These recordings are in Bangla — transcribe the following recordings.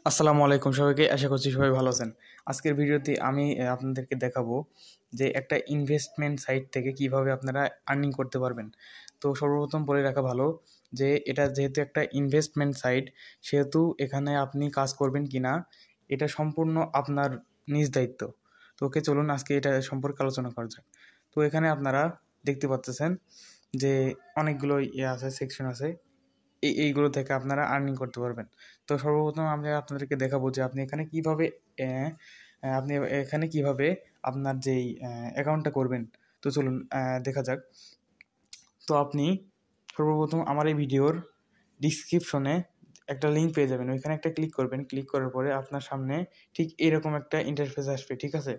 আসসালামু আলাইকুম সবাইকে, আশা করছি সবাই ভালো আছেন। আজকের ভিডিওতে আমি আপনাদেরকে দেখাবো যে একটা ইনভেস্টমেন্ট সাইট থেকে কিভাবে আপনারা আর্নিং করতে পারবেন। তো সর্বপ্রথম বলে রাখা ভালো যে এটা যেহেতু একটা ইনভেস্টমেন্ট সাইট, সেহেতু এখানে আপনি কাজ করবেন কি না এটা সম্পূর্ণ আপনার নিজ দায়িত্ব। তো ওকে, চলুন আজকে এটা সম্পর্কে আলোচনা করা যাক। তো এখানে আপনারা দেখতে পাচ্ছেন যে অনেকগুলো আছে, সেকশন আছে। এইগুলো থেকে আপনারা আর্নিং করতে পারবেন। তো সর্বপ্রথম আমি আপনাদেরকে দেখাবো যে আপনি এখানে কিভাবে আপনি এখানে কিভাবে আপনার যেই অ্যাকাউন্টটা করবেন। তো চলুন দেখা যাক। তো আপনি সর্বপ্রথম আমার এই ভিডিওর ডিসক্রিপশনে একটা লিঙ্ক পেয়ে যাবেন, ওইখানে একটা ক্লিক করবেন। ক্লিক করার পরে আপনার সামনে ঠিক এরকম একটা ইন্টারফেস আসবে, ঠিক আছে?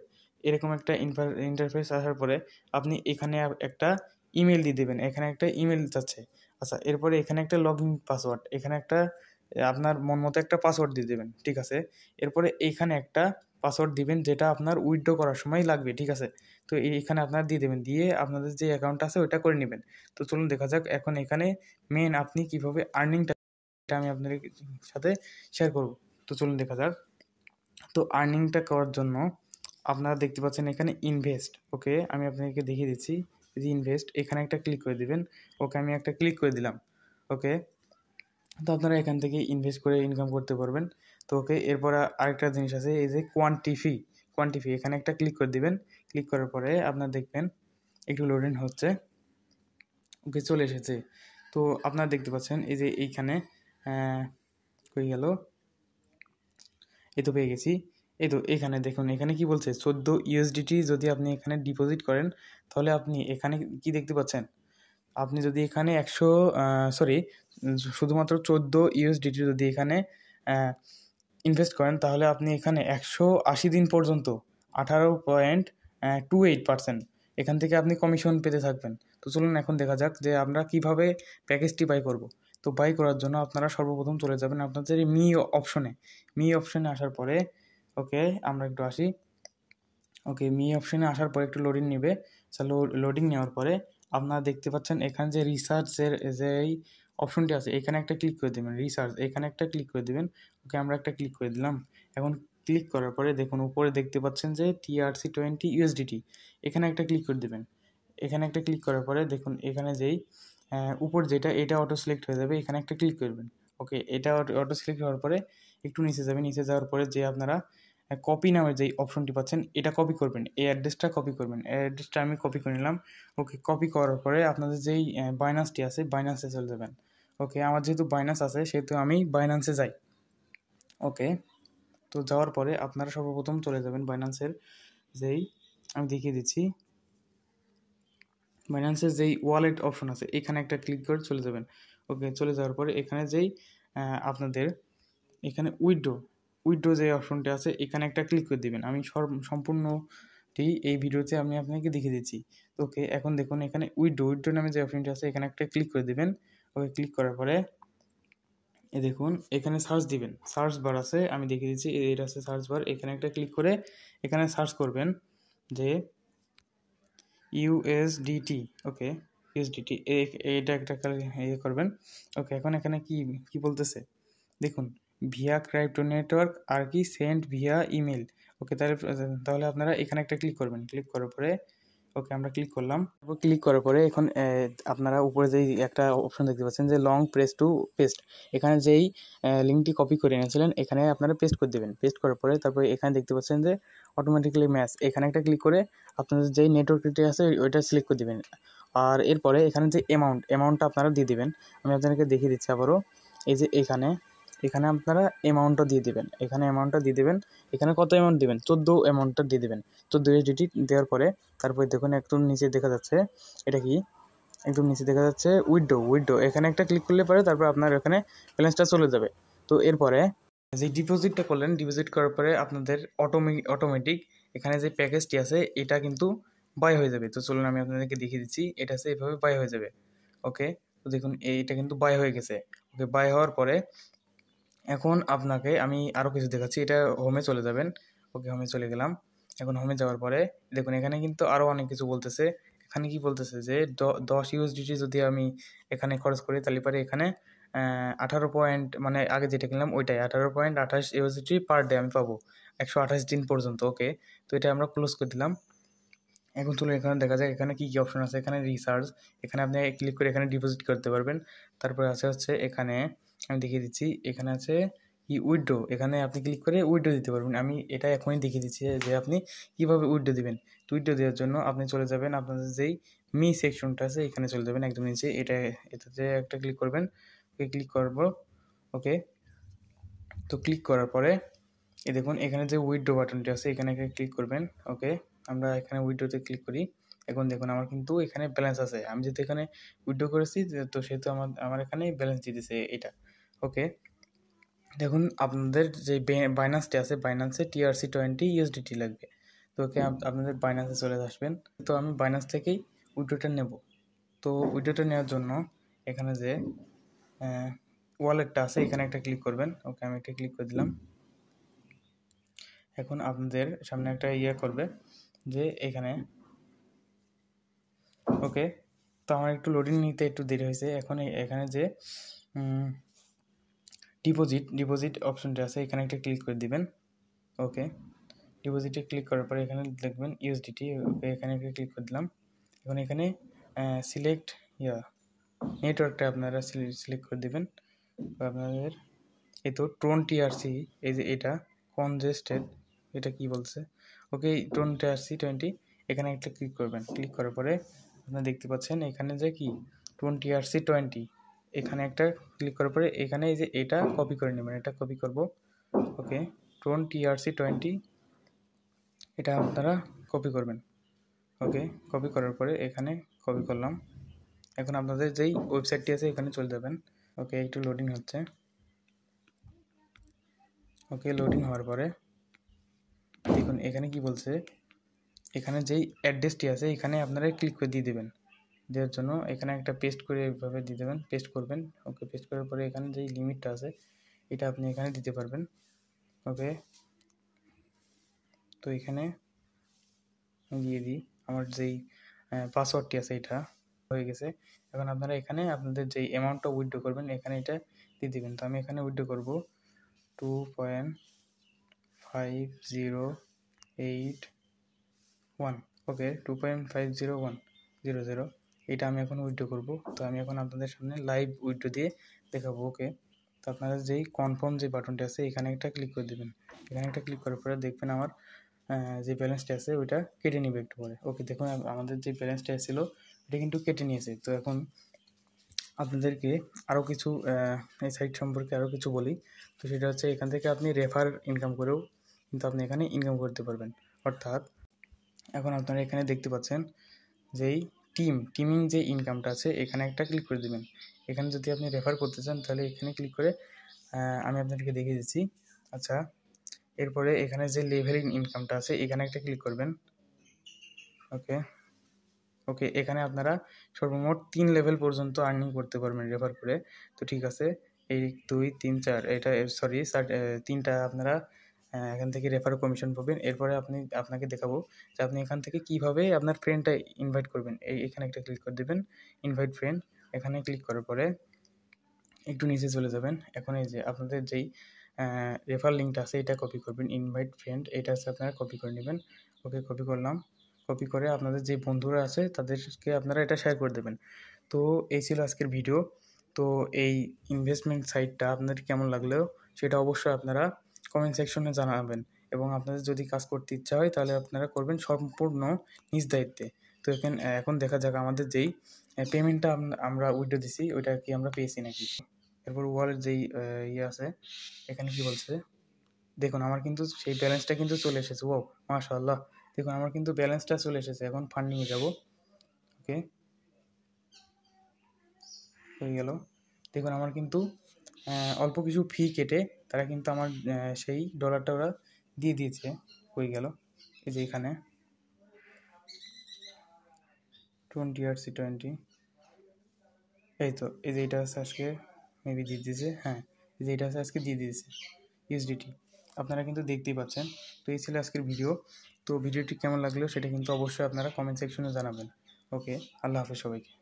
এরকম একটা ইন্টারফেস আসার পরে আপনি এখানে একটা ইমেল দিয়ে দেবেন। এখানে একটা ইমেল যাচ্ছে। আচ্ছা, এরপরে এখানে একটা লগ ইন পাসওয়ার্ড, এখানে একটা আপনার মন মতো একটা পাসওয়ার্ড দিয়ে দেবেন, ঠিক আছে? এরপরে এইখানে একটা পাসওয়ার্ড দিবেন যেটা আপনার উইথড্র করার সময় লাগবে, ঠিক আছে? তো এইখানে আপনার দিয়ে দেবেন, দিয়ে আপনাদের যে অ্যাকাউন্ট আছে ওইটা করে নেবেন। তো চলুন দেখা যাক এখন এখানে মেন আপনি কিভাবে আর্নিংটা আমি আপনাদের সাথে শেয়ার করব। তো চলুন দেখা যাক। তো আর্নিংটা করার জন্য আপনারা দেখতে পাচ্ছেন এখানে ইনভেস্ট। ওকে, আমি আপনাদেরকে দেখিয়ে দিচ্ছি যে ইনভেস্ট, এখানে একটা ক্লিক করে দিবেন। ওকে, আমি একটা ক্লিক করে দিলাম। ওকে, তো আপনারা এখান থেকে ইনভেস্ট করে ইনকাম করতে পারবেন। তো ওকে, এরপর আরেকটা জিনিস আছে, এই যে কোয়ান্টিফি, এখানে একটা ক্লিক করে দিবেন। ক্লিক করার পরে আপনার দেখবেন একটু লোডিং হচ্ছে। ওকে, চলে এসেছে। তো আপনারা দেখতে পাচ্ছেন এই যে এইখানে কই গেল, এই তো পেয়ে গেছি। এই তো এখানে দেখুন, এখানে কি বলছে 14 ইউএসডিটি যদি আপনি এখানে ডিপোজিট করেন তাহলে আপনি এখানে কি দেখতে পাচ্ছেন, আপনি যদি এখানে শুধুমাত্র 14 ইউএসডিটি যদি এখানে ইনভেস্ট করেন তাহলে আপনি এখানে 180 দিন পর্যন্ত 18.28% এখান থেকে আপনি কমিশন পেতে থাকবেন। তো চলুন এখন দেখা যাক যে আমরা কিভাবে প্যাকেজটি বাই করব। তো বাই করার জন্য আপনারা সর্বপ্রথম চলে যাবেন আপনাদের এই মি অপশনে আসার পরে, ওকে আমরা একটু আসি। ওকে, মি অপশনে আসার পরে একটু লোডিং নেবে। লোডিং নেওয়ার পরে আপনারা দেখতে পাচ্ছেন এখানে যে রিসার্চের যেই অপশনটি আছে এখানে একটা ক্লিক করে দেবেন। রিসার্চ, এখানে একটা ক্লিক করে দেবেন। ওকে, আমরা একটা ক্লিক করে দিলাম। এখন ক্লিক করার পরে দেখুন উপরে দেখতে পাচ্ছেন যে TRC20 ইউএসডিটি, এখানে একটা ক্লিক করে দেবেন। এখানে একটা ক্লিক করার পরে দেখুন এখানে যেই উপর যেটা এটা অটো সিলেক্ট হয়ে যাবে, এখানে একটা ক্লিক করবেন। ওকে, এটা অটো সিলেক্ট হওয়ার পরে একটু নিচে যাবেন। নিচে যাওয়ার পরে যে আপনারা কপি নামের যেই অপশনটি পাচ্ছেন এটা কপি করবেন, এই অ্যাড্রেসটা কপি করবেন। অ্যাড্রেসটা আমি কপি করে নিলাম। ওকে, কপি করার পরে আপনাদের যেই বাইন্যান্সটি আছে বাইন্যান্সে চলে যাবেন। ওকে, আমার যেহেতু বাইন্যান্স আছে সেহেতু আমি বাইন্যান্সে যাই। ওকে, তো যাওয়ার পরে আপনারা সর্বপ্রথম চলে যাবেন বাইন্যান্সের যেই, আমি দেখিয়ে দিচ্ছি, বাইন্যান্সের যেই ওয়ালেট অপশন আছে এখানে একটা ক্লিক করে চলে যাবেন। ওকে, চলে যাওয়ার পরে এখানে যেই আপনাদের এখানে উইথড্র যে অপশনটা আছে এখানে একটা ক্লিক করে দিবেন। আমি সম্পূর্ণটি এই ভিডিওতে আমি আপনাকে দেখিয়ে দিচ্ছি। ওকে, এখন দেখুন এখানে উইথড্র নামে যে অপশনটি আছে এখানে একটা ক্লিক করে দিবেন। ওকে, ক্লিক করার পরে দেখুন এখানে সার্চ দিবেন, সার্চ বার আছে, আমি দেখিয়ে দিচ্ছি। এটা আছে সার্চ বার, এখানে একটা ক্লিক করে এখানে সার্চ করবেন যে ইউএসডিটি। ওকে, ইউএসডিটি এটা একটা করবেন। ওকে, এখন এখানে কি বলতেছে দেখুন, ভিয়া ক্রাইপ্টো নেটওয়ার্ক আর কি সেন্ড ভিয়া ইমেল। ওকে, তাহলে আপনারা এখানে একটা ক্লিক করবেন। ক্লিক করার পরে ওকে আমরা ক্লিক করলাম। ক্লিক করার পরে এখন আপনারা উপরে যেই একটা অপশন দেখতে পাচ্ছেন যে লং প্রেস টু পেস্ট, এখানে যেই লিঙ্কটি কপি করে এনেছিলেন এখানে আপনারা পেস্ট করে দেবেন। পেস্ট করার পরে তারপরে এখানে দেখতে পাচ্ছেন যে অটোমেটিক্যালি ম্যাচ, এখানে একটা ক্লিক করে আপনাদের যেই নেটওয়ার্কটি আছে ওইটা সিলেক্ট করে দেবেন। আর এরপরে এখানে যে অ্যামাউন্টটা আপনারা দিয়ে দেবেন। আমি আপনাদেরকে দেখিয়ে দিচ্ছি আবারও। এই যে এখানে আপনারা অ্যামাউন্টটা দিয়ে দেবেন। এখানে কত অ্যামাউন্ট দেবেন, 14 অ্যামাউন্টটা দিয়ে দেবেন। 14 ইউএসডিটি দেওয়ার পরে তারপরে দেখুন একটু নিচে দেখা যাচ্ছে, এটা কি একদম নিচে দেখা যাচ্ছে উইথড্র, এখানে একটা ক্লিক করলে পরে তারপর আপনার এখানে ব্যালেন্সটা চলে যাবে। তো এরপরে যে ডিপোজিটটা করলেন, ডিপোজিট করার পরে আপনাদের অটোমেটিক এখানে যে প্যাকেজটি আছে এটা কিন্তু বাই হয়ে যাবে। তো চলুন আমি আপনাদেরকে দেখিয়ে দিচ্ছি, এটা আছে এভাবে বাই হয়ে যাবে। ওকে, তো দেখুন এইটা কিন্তু বাই হয়ে গেছে। ওকে, বাই হওয়ার পরে এখন আপনাকে আমি আরও কিছু দেখাচ্ছি, এটা হোমে চলে যাবেন। ওকে, হোমে চলে গেলাম। এখন হোমে যাওয়ার পরে দেখুন এখানে কিন্তু আরও অনেক কিছু বলতেছে। এখানে কি বলতেছে যে 10 ইউএসডিটি যদি আমি এখানে খরচ করি তাহলে পরে এখানে 18 মানে আগে যেটা কিনলাম ওইটাই 18.28 ইউএসডিটি পার ডে আমি পাবো 128 দিন পর্যন্ত। ওকে, তো এটা আমরা ক্লোজ করে দিলাম। এখন চলো এখানে দেখা যায় এখানে কী কী অপশন আছে। এখানে রিচার্জ, এখানে আপনি ক্লিক করে এখানে ডিপোজিট করতে পারবেন। তারপরে আছে হচ্ছে এখানে আমি দেখিয়ে দিচ্ছি, এখানে আছে কি উইথড্র, এখানে আপনি ক্লিক করে উইথড্র দিতে পারবেন। আমি এটা এখনই দেখিয়ে দিচ্ছি যে আপনি কীভাবে উইথড্র দিবেন। তো উইথড্র দেওয়ার জন্য আপনি চলে যাবেন আপনাদের যেই মি সেকশনটা আছে এখানে চলে যাবেন একদম নিচে, এটাতে একটা ক্লিক করবেন। ওকে, ক্লিক করবো। ওকে, তো ক্লিক করার পরে এই দেখুন এখানে যে উইথড্র বাটনটি আছে এখানে ক্লিক করবেন। ওকে, আমরা এখানে উইথড্রোতে ক্লিক করি। এখন দেখুন আমার কিন্তু এখানে ব্যালেন্স আছে, আমি যেহেতু এখানে উইথড্র করেছি তো সেহেতু আমার এখানে ব্যালেন্স দিতেছে এটা। ওকে, দেখুন আপনাদের যে বাইন্যান্সটি আছে বাইন্যান্সে TRC20 USDT লাগবে। তো ওকে, আপনাদের বাইন্যান্সে চলে আসবেন। তো আমি বাইন্যান্স থেকেই উইথড্রোটা নেব। তো উইথড্রোটা নেওয়ার জন্য এখানে যে ওয়ালেটটা আছে এখানে একটা ক্লিক করবেন। ওকে, আমি একটা ক্লিক করে দিলাম। এখন আপনাদের সামনে একটা করবে যে এখানে। ওকে, তো আমার একটু লোডিং নিতে একটু দেরি হয়েছে। এখন এখানে যে ডিপোজিট অপশনটা আছে এখানে একটা ক্লিক করে দিবেন। ওকে, ডিপোজিটে ক্লিক করার পরে এখানে দেখবেন ইউএসডিটি। ওকে, এখানে একটা ক্লিক করে দিলাম। এখন এখানে সিলেক্ট নেটওয়ার্কটা আপনারা সিলেক্ট করে দেবেন। আপনাদের এই তো ট্রোন TRC, এই যে এটা কনজেস্টেড, এটা কি বলছে। ওকে, ট্রোন TRC20 এখানে একটা ক্লিক করবেন। ক্লিক করার পরে আপনারা দেখতে পাচ্ছেন এখানে যে কি ট্রোন TRC20 এখানে একটা ক্লিক করার পরে এখানে এই যে এটা কপি করে নেবেন, এটা কপি করব। ওকে, ট্রোন TRC20 এটা আপনারা কপি করবেন। ওকে, কপি করার পরে এখানে কপি করলাম। এখন আপনাদের যেই ওয়েবসাইটটি আছে এখানে চলে যাবেন। ওকে, একটু লোডিং হচ্ছে। ওকে, লোডিং হওয়ার পরে দেখুন এখানে কি বলছে, এখানে যেই অ্যাড্রেসটি আছে এখানে আপনারা ক্লিক করে দিয়ে দেবেন। দেওয়ার জন্য এখানে একটা পেস্ট করে এইভাবে দিয়ে দেবেন, পেস্ট করবেন। ওকে, পেস্ট করার পরে এখানে যেই লিমিটটা আছে এটা আপনি এখানে দিতে পারবেন। ওকে, তো এখানে দিয়ে দিই আমার যেই পাসওয়ার্ডটি আছে এটা হয়ে গেছে। এখন আপনারা এখানে আপনাদের যেই অ্যামাউন্টটা উইথড্র করবেন এখানে এটা দিয়ে দেবেন। তো আমি এখানে উইথড্র করব 2.5081। ওকে, 2.501000 এটা আমি এখন উইথড্র করব। তো আমি এখন আপনাদের সামনে লাইভ উইথড্র দিয়ে দেখাবো। ওকে, তো আপনারা যেই কনফার্ম যে বাটনটা আছে এখানে একটা ক্লিক করে দেবেন। এখানে একটা ক্লিক করার পরে দেখবেন আমার যে ব্যালেন্সটা আছে ওইটা কেটে নেবে একটু পরে। ওকে, দেখুন আমাদের যে ব্যালেন্সটা ছিল ওটা কিন্তু কেটে নিয়েছে। তো এখন আপনাদেরকে আরও কিছু এই সাইট সম্পর্কে আরও কিছু বলি। তো সেটা হচ্ছে এখান থেকে আপনি রেফার ইনকাম করেও কিন্তু আপনি এখানে ইনকাম করতে পারবেন। অর্থাৎ এখন আপনারা এখানে দেখতে পাচ্ছেন যেই টিমিং যে ইনকামটা আছে এখানে একটা ক্লিক করে দেবেন। এখানে যদি আপনি রেফার করতে চান তাহলে এখানে ক্লিক করে আমি আপনাদেরকে দেখিয়ে দিচ্ছি। আচ্ছা, এরপরে এখানে যে লেভেলিং ইনকামটা আছে এখানে একটা ক্লিক করবেন। ওকে, এখানে আপনারা সর্বমোট 3 লেভেল পর্যন্ত আর্নিং করতে পারবেন রেফার করে। তো ঠিক আছে, 1 2 3 4 এটা সরি 3টা আপনারা এখান থেকে রেফার কমিশন পাবেন। এরপরে আপনাকে দেখাবো যে আপনি এখান থেকে কীভাবে আপনার ফ্রেন্ডটা ইনভাইট করবেন। এখানে একটা ক্লিক করে দেবেন, ইনভাইট ফ্রেন্ড। এখানে ক্লিক করার পরে একটু নিচে চলে যাবেন। এখন এই যে আপনাদের যেই রেফার লিঙ্কটা আছে এটা কপি করবেন, ইনভাইট ফ্রেন্ড এটা আছে আপনারা কপি করে নেবেন। ওকে, কপি করলাম। কপি করে আপনাদের যে বন্ধুরা আছে তাদেরকে আপনারা এটা শেয়ার করে দেবেন। তো এই ছিল আজকের ভিডিও। তো এই ইনভেস্টমেন্ট সাইটটা আপনাদের কেমন লাগলো সেটা অবশ্যই আপনারা কমেন্ট সেকশনে জানাবেন। এবং আপনাদের যদি কাজ করতে ইচ্ছা হয় তাহলে আপনারা করবেন সম্পূর্ণ নিজ দায়িত্বে। তো এখন দেখা যাক আমাদের যেই পেমেন্টটা আমরা উইথড্র দিছি ওইটা কি আমরা পেয়েছি নাকি। এরপর ওয়ালেট যেই আছে এখানে কি বলছে দেখুন আমার কিন্তু সেই ব্যালেন্সটা কিন্তু চলে এসেছে। ও মাশাআল্লাহ, দেখুন আমার কিন্তু ব্যালেন্সটা চলে এসেছে। এখন ফান্ডিংয়ে যাব। ওকে, হয়ে গেল। দেখুন আমার কিন্তু অল্প কিছু ফি কেটে তারা কিন্তু আমার সেই ডলারটা ওরা দিয়ে দিয়েছে। হয়ে গেল, এই যে এখানে 20 এই তো এই যে এটা আছে আজকে মেবি দিয়ে দিয়েছে। হ্যাঁ, এই যে এটা আছে আজকে দিয়ে দিয়েছে ইউএসডিটি। আপনারা কিন্তু দেখতেই পাচ্ছেন। তো এই ছিল আজকের ভিডিও। তো ভিডিওটি কেমন লাগলো সেটা কিন্তু অবশ্যই আপনারা কমেন্ট সেকশনে জানাবেন। ওকে, আল্লাহ হাফেজ সবাইকে।